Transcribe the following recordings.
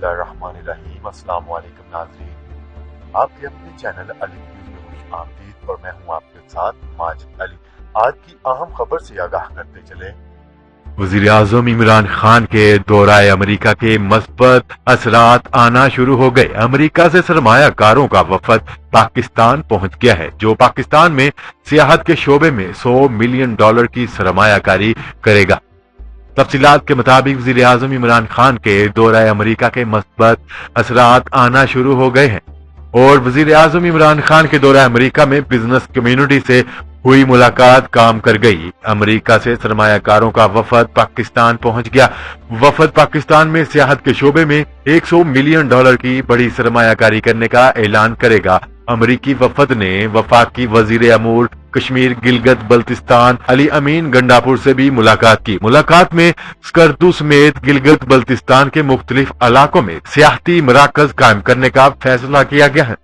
اللہ الرحمن الرحیم۔ السلام علیکم ناظرین، آپ کے اپنے چینل الف نیوز میں خوش آمدید اور میں ہوں آپ کے ساتھ ماجد علی۔ آج کی اہم خبر سے آگاہ کرتے چلیں۔ وزیر اعظم عمران خان کے دورہ امریکا کے مثبت اثرات آنا شروع ہو گئے۔ امریکا سے سرمایہ کاروں کا وفد پاکستان پہنچ گیا ہے، جو پاکستان میں سیاحت کے شعبے میں $100 ملین کی سرمایہ کاری کرے گا۔ تفصیلات کے مطابق وزیر اعظم عمران خان کے دورہ امریکا کے مثبت اثرات آنا شروع ہو گئے ہیں اور وزیر اعظم عمران خان کے دورہ امریکا میں بزنس کمیونٹی سے ہوئی ملاقات کام کر گئی۔ امریکا سے سرمایہ کاروں کا وفد پاکستان پہنچ گیا۔ وفد پاکستان میں سیاحت کے شعبے میں $100 ملین کی بڑی سرمایہ کاری کرنے کا اعلان کرے گا۔ امریکی وفد نے وفاقی وزیر امور کشمیر گلگت بلتستان علی امین گنڈاپور سے بھی ملاقات کی۔ ملاقات میں سکردو سمیت گلگت بلتستان کے مختلف علاقوں میں سیاحتی مراکز قائم کرنے کا فیصلہ کیا گیا ہے۔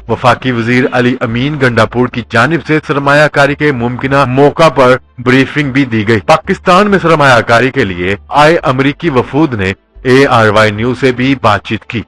وفاقی وزیر علی امین گنڈاپور کی جانب سے سرمایہ کاری کے ممکنہ موقع پر بریفنگ بھی دی گئی۔ پاکستان میں سرمایہ کاری کے لیے آئے امریکی وفود نے ARY نیوز سے بھی بات چیت کی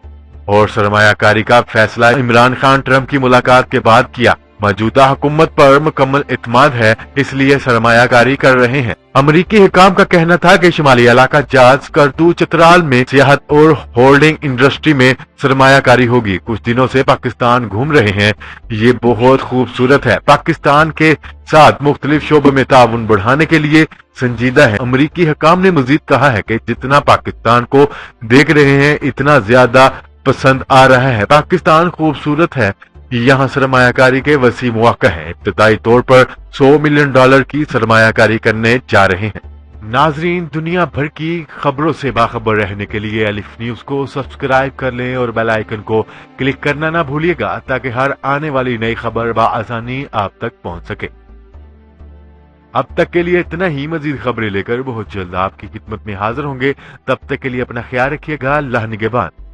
اور سرمایہ کاری کا فیصلہ عمران خان ٹرمپ کی ملاقات کے بعد کیا۔ موجودہ حکومت پر مکمل اعتماد ہے، اس لیے سرمایہ کاری کر رہے ہیں۔ امریکی حکام کا کہنا تھا کہ شمالی علاقہ جات سکردو چترال میں سیاحت اور ہولڈنگ انڈسٹری میں سرمایہ کاری ہوگی۔ کچھ دنوں سے پاکستان گھوم رہے ہیں، یہ بہت خوبصورت ہے۔ پاکستان کے ساتھ مختلف شعبوں میں تعاون بڑھانے کے لیے سنجیدہ ہے۔ امریکی حکام نے مزید کہا ہے کہ جتنا پاکستان کو دیکھ رہے ہیں اتنا زیادہ پسند آ رہا ہے۔ پاکستان خوبصورت ہے، یہاں سرمایہ کاری کے وسیع مواقع ہیں۔ ابتدائی طور پر $100 ملین کی سرمایہ کاری کرنے جا رہے ہیں۔ ناظرین، دنیا بھر کی خبروں سے باخبر رہنے کے لیے الف نیوز کو سبسکرائب کر لیں اور بیل آئیکن کو کلک کرنا نہ بھولیے گا تاکہ ہر آنے والی نئی خبر بآسانی آپ تک پہنچ سکے۔ اب تک کے لیے اتنا ہی، مزید خبریں لے کر بہت جلد آپ کی خدمت میں حاضر ہوں گے۔ تب تک کے لیے اپنا خیال رکھیے گا۔ اللہ نگہبان۔